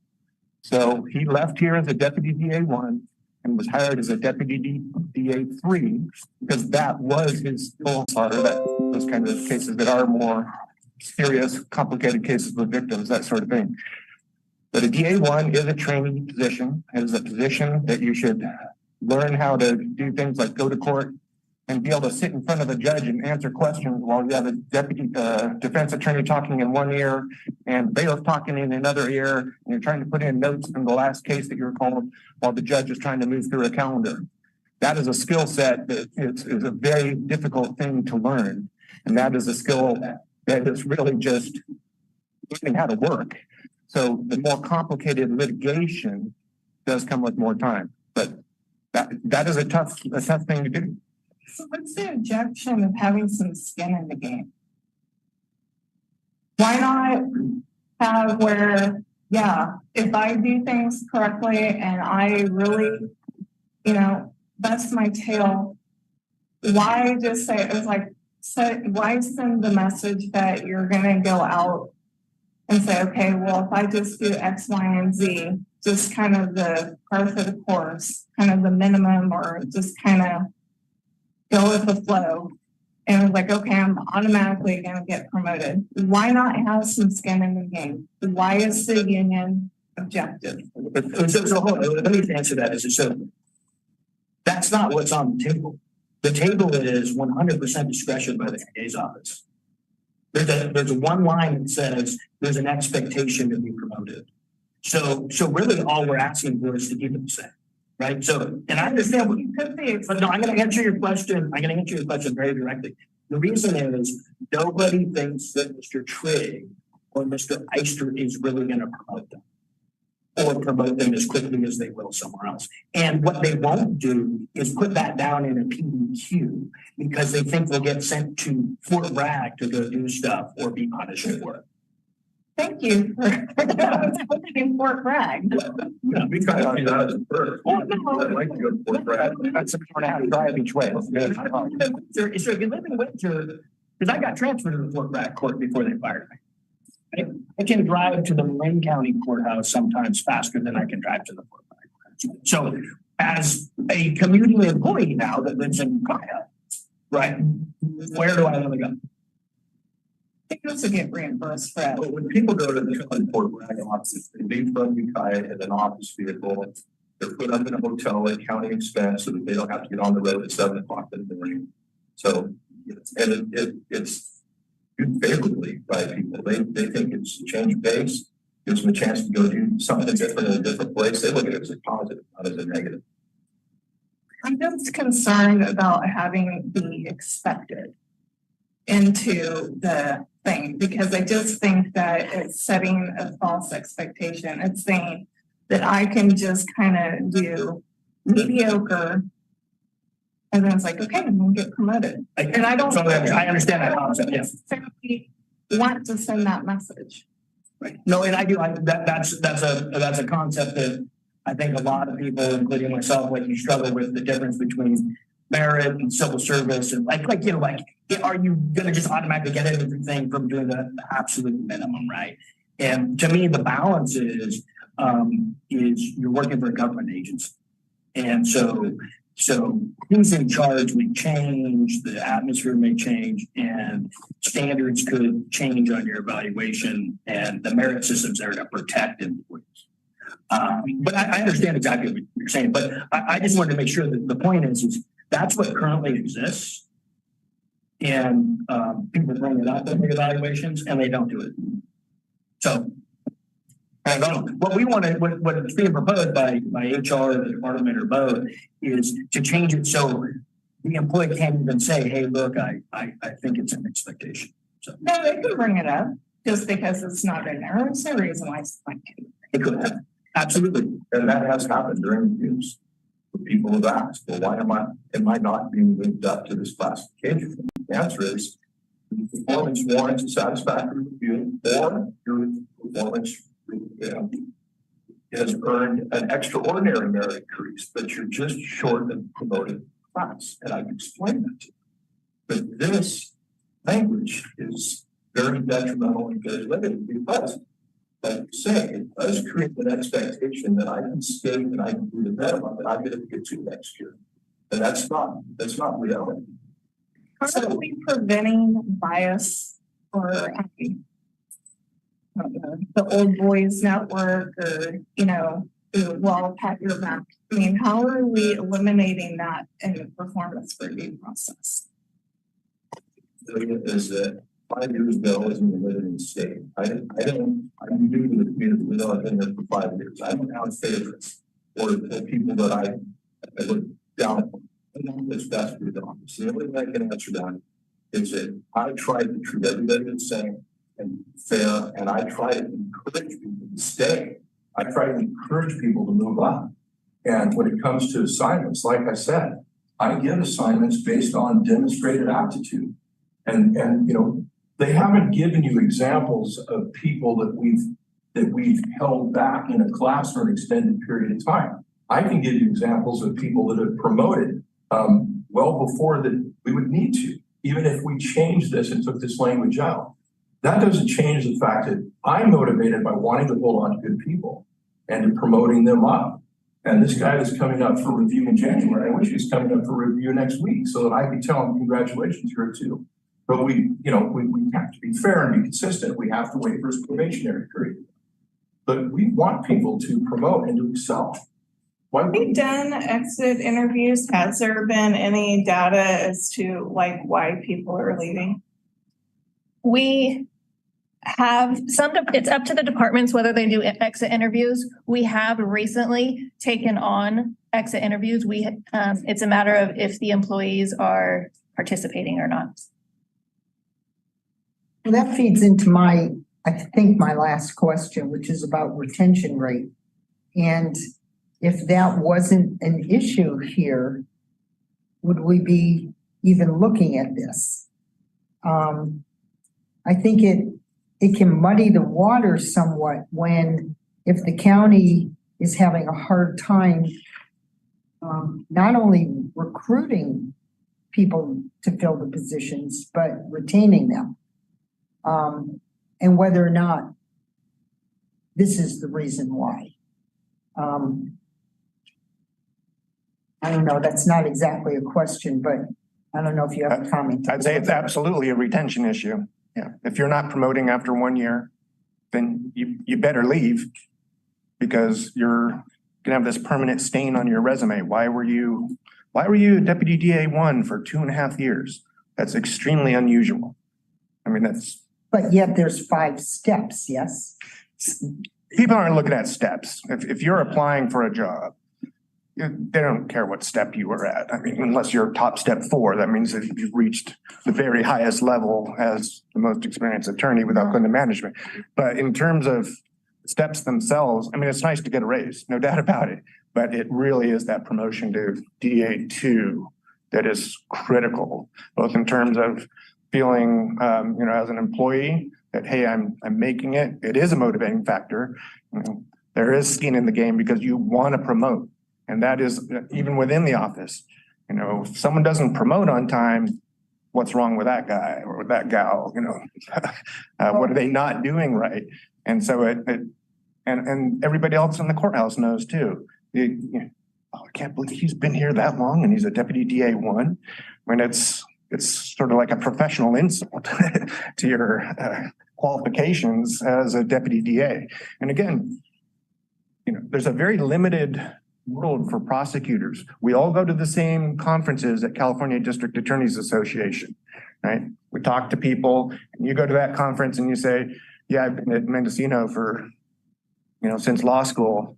[SPEAKER 3] So he left here as a deputy DA1 and was hired as a deputy DA3 because that was his skill set. Those kinds of cases that are more serious, complicated cases with victims, that sort of thing. But a DA1 is a training position. It is a position that you should learn how to do things like go to court and be able to sit in front of a judge and answer questions while you have a deputy defense attorney talking in one ear and bailiff talking in another ear, and you're trying to put in notes from the last case that you were called while the judge is trying to move through a calendar. That is a skill set that is a very difficult thing to learn. And that is a skill that is really just learning how to work. So the more complicated litigation does come with more time, but that is a tough thing to do.
[SPEAKER 7] So what's the objection of having some skin in the game? Why not have where, if I do things correctly and I really, bust my tail, why just say, it was like, why send the message that you're going to go out and say, okay, well, if I just do X, Y, and Z, just kind of the part of the course, kind of the minimum, or just kind of go with the flow. And it was like, okay, I'm automatically going to get promoted. Why not have some skin in the game? Why is the union objective?
[SPEAKER 5] So hold on, let me answer that. So that's not what's on the table. The table is 100% discretion by the DA's office. There's one line that says there's an expectation to be promoted. So really all we're asking for is to keep it the same. Right. So, and I understand what you could be, but no, I'm going to answer your question. I'm going to answer your question very directly. The reason is nobody thinks that Mr. Trigg or Mr. Eister is really going to promote them. or promote them as quickly as they will somewhere else. And what they won't do is put that down in a PDQ because they think they'll get sent to Fort Bragg to go do stuff or be punished for it.
[SPEAKER 7] Thank you for putting in Fort Bragg.
[SPEAKER 6] Yeah, we kind of that as a first.
[SPEAKER 7] Oh, no.
[SPEAKER 6] I'd like to go to Fort Bragg.
[SPEAKER 3] That's an hour and a half drive each way.
[SPEAKER 5] So if you live in Windsor, because I got transferred to the Fort Bragg court before they fired me. I can drive to the Lynn County courthouse sometimes faster than I can drive to the Fort Bragg courthouse. So as a commuting employee now that lives in Kaya, right, where do I want to go?
[SPEAKER 7] I think those will get reimbursed for that.
[SPEAKER 6] But when people go to the Fort Bragg office, they leave from Ukiah in an office vehicle. They're put up in a hotel at county expense so that they don't have to get on the road at 7 o'clock in the morning. So, it's viewed favorably by people. They think it's a change of pace, gives them a chance to go do something different in a different place. They look at it as a positive, not as a negative.
[SPEAKER 7] I'm just concerned about having the expected into the thing because I just think that it's setting a false expectation. It's saying that I can just kind of do mediocre and then it's like, okay, I'm gonna get promoted. And I don't.
[SPEAKER 5] So I understand that concept, yes.
[SPEAKER 7] Necessarily want to send that message.
[SPEAKER 5] Right. No, and I do, that's a concept that I think a lot of people, including myself, like you struggle with the difference between merit and civil service and like, are you gonna just automatically get everything from doing the absolute minimum, right? And to me, the balance is you're working for a government agency. And so who's in charge may change, the atmosphere may change, and standards could change on your evaluation, and the merit system's there to protect employees. But I understand exactly what you're saying, but I just wanted to make sure that the point is that's what currently exists. And people bring it up in the evaluations and they don't do it. So what we want to, what is being proposed by HR, the department, or both is to change it so the employee can't even say, hey, look, I think it's an expectation. So
[SPEAKER 7] No, they can bring it up just because it's not in there. There's no reason why it's not.
[SPEAKER 5] it could happen. Absolutely.
[SPEAKER 6] And that has happened during reviews. People have asked, well, why am I not being moved up to this classification? The answer is performance warrants a satisfactory review, or your performance has earned an extraordinary merit increase, but you're just short of promoted class. And I've explained that to you. But this language is very detrimental and very limited because, like you say, it does create an expectation that I can stay and I can do the minimum that I'm going to get to next year. And that's not reality.
[SPEAKER 7] How are we preventing bias or the old boys network or, the wall pat your back? I mean, how are we eliminating that in the performance review process?
[SPEAKER 6] Is that 5 years ago as an living state. I'm new to the community, we know I've been there for 5 years. I don't have favorites or people that I look down on. I know what's best for the office. The only way I can answer that is that I try to treat everybody the same and fair, and I try to encourage people to stay. I try to encourage people to move up. And when it comes to assignments, like I said, I give assignments based on demonstrated aptitude. And they haven't given you examples of people that we've held back in a class for an extended period of time. I can give you examples of people that have promoted well before that we would need to, even if we changed this and took this language out. That doesn't change the fact that I'm motivated by wanting to hold on to good people and to promoting them up. And this guy is coming up for review in January. I wish he's coming up for review next week so that I can tell him congratulations here too. But we have to be fair and be consistent. We have to wait for his probationary period. But we want people to promote and to excel.
[SPEAKER 7] Have you done exit interviews? Has there been any data as to why people are leaving?
[SPEAKER 4] We have it's up to the departments whether they do exit interviews. We have recently taken on exit interviews. It's a matter of if the employees are participating or not.
[SPEAKER 1] Well, that feeds into my last question, which is about retention rate. And if that wasn't an issue here, would we be even looking at this? I think it can muddy the water somewhat when, if the county is having a hard time not only recruiting people to fill the positions, but retaining them. And whether or not this is the reason why. I don't know, that's not exactly a question, but I don't know if you have a comment.
[SPEAKER 3] I'd say it's absolutely a retention issue. Yeah. If you're not promoting after 1 year, then you better leave because you're gonna have this permanent stain on your resume. Why were you a deputy DA1 for 2.5 years? That's extremely unusual. I mean,
[SPEAKER 1] But yet there's 5 steps, yes?
[SPEAKER 3] people aren't looking at steps. If you're applying for a job, they don't care what step you were at. I mean, unless you're top step 4, that means that you've reached the very highest level as the most experienced attorney without going to management. But in terms of steps themselves, I mean, it's nice to get a raise, no doubt about it. But it really is that promotion to DA2 that is critical, both in terms of feeling, as an employee that, hey, I'm making it. It is a motivating factor. There is skin in the game because you want to promote. And that is even within the office. If someone doesn't promote on time, what's wrong with that guy or that gal? What are they not doing right? And so and everybody else in the courthouse knows too. I can't believe he's been here that long and he's a deputy DA1. When it's sort of like a professional insult to your qualifications as a deputy DA. And again, there's a very limited world for prosecutors. We all go to the same conferences at California District Attorneys Association, right? We talk to people and you go to that conference and you say, yeah, I've been at Mendocino for, since law school.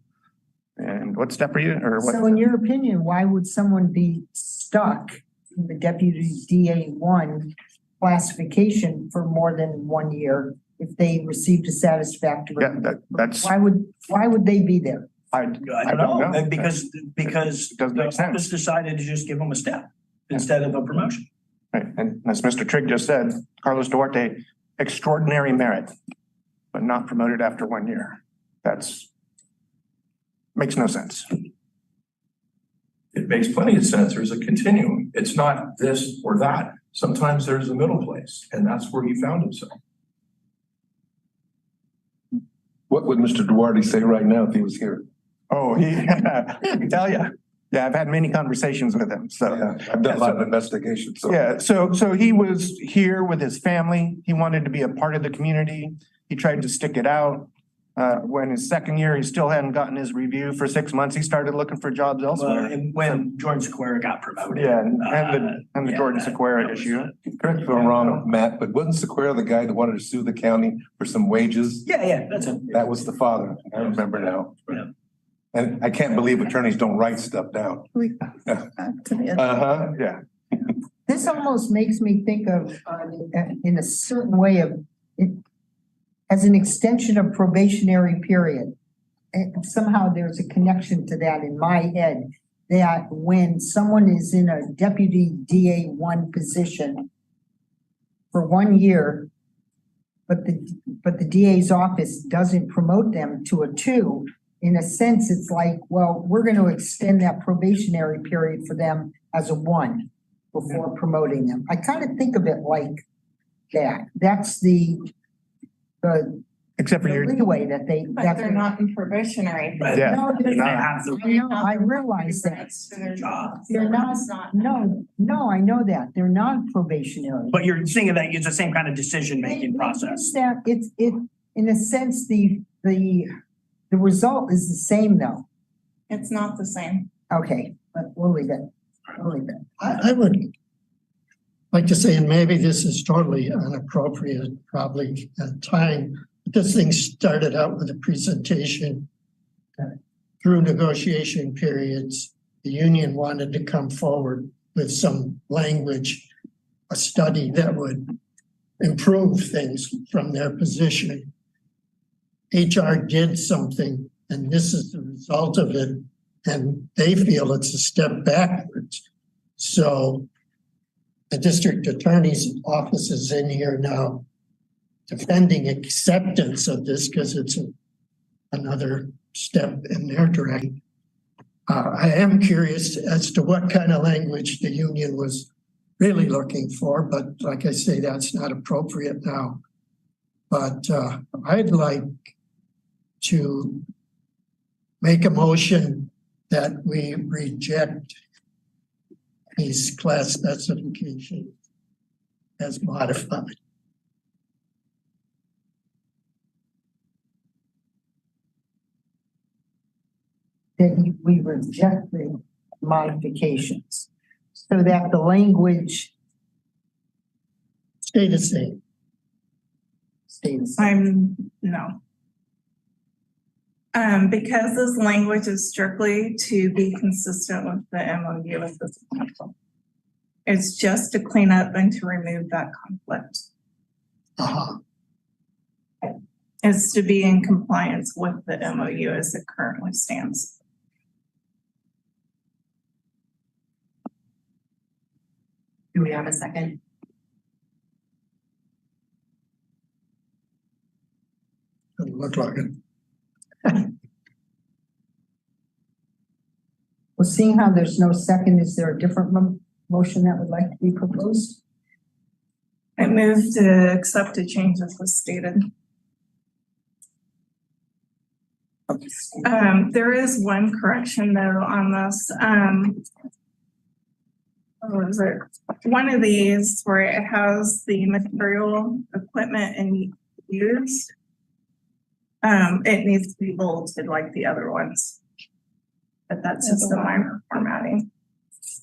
[SPEAKER 3] And what step are you?
[SPEAKER 1] So in your opinion, why would someone be stuck in the deputy DA1 classification for more than 1 year if they received a satisfactory?
[SPEAKER 3] Yeah, that's.
[SPEAKER 1] Why would they be there?
[SPEAKER 3] I
[SPEAKER 5] don't know, because
[SPEAKER 3] doesn't make
[SPEAKER 5] the
[SPEAKER 3] sense.
[SPEAKER 5] office decided to just give them a step instead of a promotion.
[SPEAKER 3] Right, and as Mr. Trigg just said, Carlos Duarte, extraordinary merit, but not promoted after 1 year. Makes no sense.
[SPEAKER 6] It makes plenty of sense. There's a continuum. It's not this or that. Sometimes there's a middle place, and that's where he found himself.
[SPEAKER 8] What would Mr. Duarte say right now if he was here?
[SPEAKER 3] Oh, I can tell you. Yeah, I've had many conversations with him. So
[SPEAKER 8] Yeah, I've done a lot of investigation. So
[SPEAKER 3] yeah, so he was here with his family. He wanted to be a part of the community. He tried to stick it out. When his second year, he still hadn't gotten his review for 6 months. He started looking for jobs elsewhere.
[SPEAKER 5] And when Jordan Sequeira got promoted.
[SPEAKER 3] Yeah, and the Jordan Sequeira issue.
[SPEAKER 8] correct me if I'm wrong, Matt, but wasn't Sequeira the guy that wanted to sue the county for some wages?
[SPEAKER 5] Yeah, that's it.
[SPEAKER 8] That was the father. I remember now.
[SPEAKER 5] Yeah.
[SPEAKER 8] And I can't believe attorneys don't write stuff down.
[SPEAKER 3] Yeah.
[SPEAKER 1] This almost makes me think of, in a certain way of it, as an extension of probationary period. And somehow there's a connection to that in my head, that when someone is in a deputy DA1 position for 1 year, but the DA's office doesn't promote them to a 2, in a sense, it's like, well, we're going to extend that probationary period for them as a 1 before promoting them. I kind of think of it like that. That's the
[SPEAKER 3] Except for your.
[SPEAKER 1] leeway that they.
[SPEAKER 7] But they're not in probationary.
[SPEAKER 5] But
[SPEAKER 3] Yeah.
[SPEAKER 1] No, they're
[SPEAKER 5] they
[SPEAKER 1] not.
[SPEAKER 5] have the
[SPEAKER 1] I know, I realize that.
[SPEAKER 7] To their job.
[SPEAKER 1] They're not, no, I know that. They're not probationary.
[SPEAKER 5] But you're thinking that it's the same kind of decision-making process.
[SPEAKER 1] That it's, in a sense, the result is the same though.
[SPEAKER 7] It's not the same.
[SPEAKER 1] Okay, but we'll leave it.
[SPEAKER 9] I would like to say, and maybe this is totally inappropriate, probably at time, but this thing started out with a presentation. Through negotiation periods, the union wanted to come forward with some language, a study that would improve things from their position. HR did something And this is the result of it. And they feel it's a step backwards. So the district attorney's office is in here now defending acceptance of this because it's another step in their direction. I am curious as to what kind of language the union was really looking for, but like I say, that's not appropriate now. But I'd like to make a motion that we reject these class specifications as modified.
[SPEAKER 1] That we reject the modifications so that the language
[SPEAKER 9] Stay the same.
[SPEAKER 1] stays.
[SPEAKER 7] No. Because this language is strictly to be consistent with the MOU with this council. It's just to clean up and to remove that conflict. It's to be in compliance with the MOU as it currently stands.
[SPEAKER 10] Do we have a second?
[SPEAKER 9] Doesn't look like it.
[SPEAKER 1] Well, seeing how there's no second, is there a different motion that would like to be proposed?
[SPEAKER 7] I move to accept the changes as stated. There is one correction though on this. What was it? One of these where it has the material, equipment, and use. It needs to be bolded like the other ones. But that's just a minor formatting. Is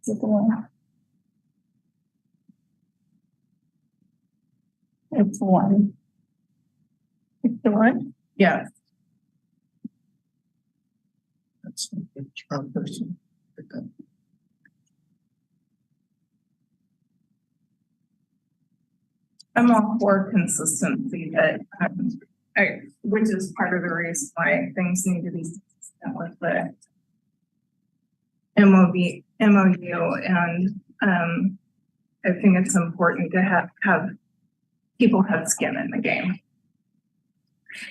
[SPEAKER 7] it the one? It's one. It's the one? Yeah.
[SPEAKER 9] That's a strong person.
[SPEAKER 7] I'm all for consistency, but which is part of the reason why things need to be consistent with the MOU, and I think it's important to have people have skin in the game.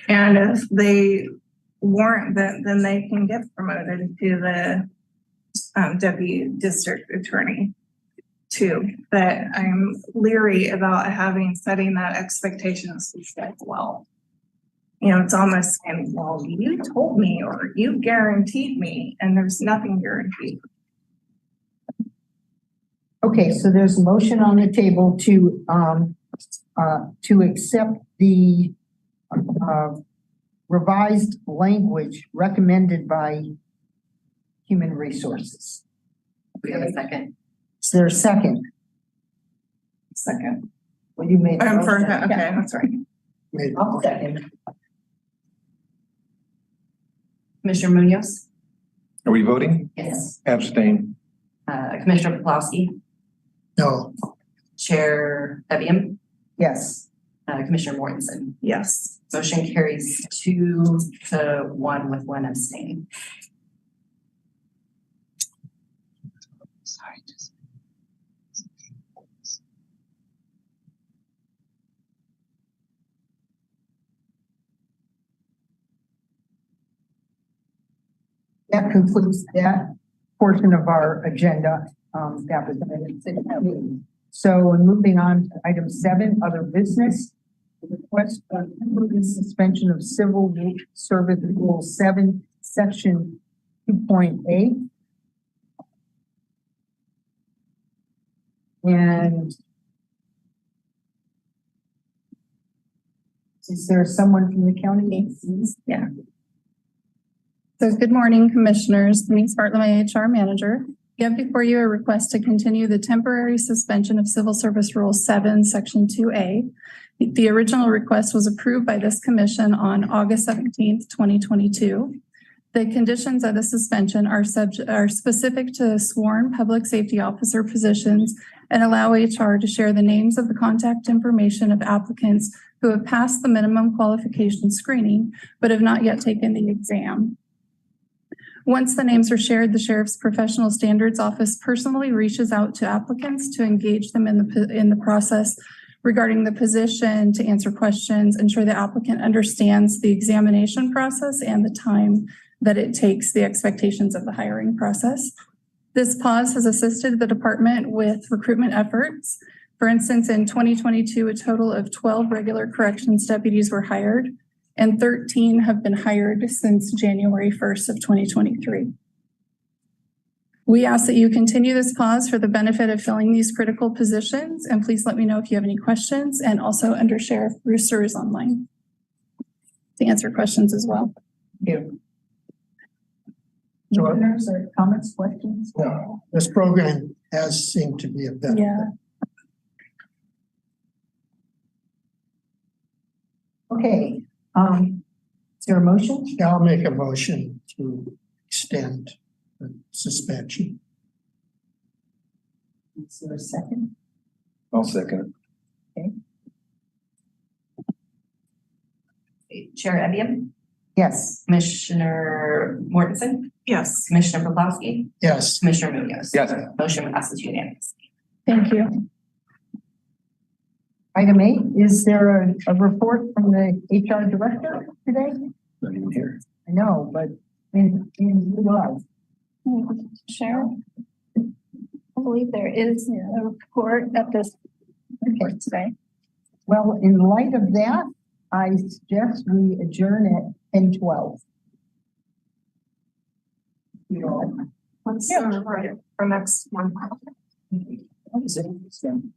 [SPEAKER 7] And if they warrant that, then they can get promoted to the deputy district attorney too. But I'm leery about setting that expectation as well. You know, it's almost saying, well, you told me or you guaranteed me, and there's nothing guaranteed.
[SPEAKER 1] Okay, so there's a motion on the table to accept the revised language recommended by Human Resources.
[SPEAKER 10] We have a second.
[SPEAKER 1] Is there a second?
[SPEAKER 7] Second.
[SPEAKER 1] Well, you made. the motion.
[SPEAKER 7] Okay, that's right.
[SPEAKER 1] I'll second.
[SPEAKER 10] Commissioner Munoz?
[SPEAKER 8] Are we voting?
[SPEAKER 10] Yes.
[SPEAKER 8] Abstain.
[SPEAKER 10] Commissioner Poplawski?
[SPEAKER 9] No.
[SPEAKER 10] Chair Evian?
[SPEAKER 1] Yes.
[SPEAKER 10] Commissioner Mortensen?
[SPEAKER 7] Yes.
[SPEAKER 10] Motion carries 2-1 with 1 abstaining. Sorry.
[SPEAKER 1] That concludes that portion of our agenda. That was item 6. So moving on to item 7, other business. Request for suspension of Civil Service Rule 7, Section 2.8. And is there someone from the county?
[SPEAKER 11] Yeah. So good morning, Commissioners. Denise Bartlett, my HR manager. You have before you a request to continue the temporary suspension of Civil Service Rule 7, Section 2A. The original request was approved by this commission on August 17th, 2022. The conditions of the suspension are specific to sworn public safety officer positions and allow HR to share the names of the contact information of applicants who have passed the minimum qualification screening but have not yet taken the exam. Once the names are shared, the Sheriff's Professional Standards Office personally reaches out to applicants to engage them in the process regarding the position, to answer questions, ensure the applicant understands the examination process and the time that it takes, the expectations of the hiring process. This pause has assisted the department with recruitment efforts. For instance, in 2022, a total of 12 regular corrections deputies were hired, and 13 have been hired since January 1st of 2023. We ask that you continue this pause for the benefit of filling these critical positions, and please let me know if you have any questions, and also Under Sheriff Brewster is online to answer questions as well.
[SPEAKER 1] Thank you. Commissioners or comments, questions?
[SPEAKER 9] No, this program has seemed to be a benefit.
[SPEAKER 11] Yeah.
[SPEAKER 1] Okay, is there a motion?
[SPEAKER 9] I'll make a motion to extend the suspension.
[SPEAKER 1] Is there a second?
[SPEAKER 8] I'll second
[SPEAKER 10] Chair Evian,
[SPEAKER 1] Yes.
[SPEAKER 10] Commissioner Mortensen,
[SPEAKER 7] Yes.
[SPEAKER 10] Commissioner Poplawski,
[SPEAKER 9] Yes,
[SPEAKER 10] Commissioner Munoz.
[SPEAKER 8] Yes.
[SPEAKER 10] Motion passes unanimously.
[SPEAKER 11] Thank you.
[SPEAKER 1] Item 8, is there a report from the HR director today?
[SPEAKER 8] Not even here.
[SPEAKER 1] I know, but in love.
[SPEAKER 4] Cheryl? I believe there is a report at this report today.
[SPEAKER 1] Well, in light of that, I suggest we adjourn at 10:12. You know,
[SPEAKER 7] Let's, for next one.
[SPEAKER 1] that was interesting.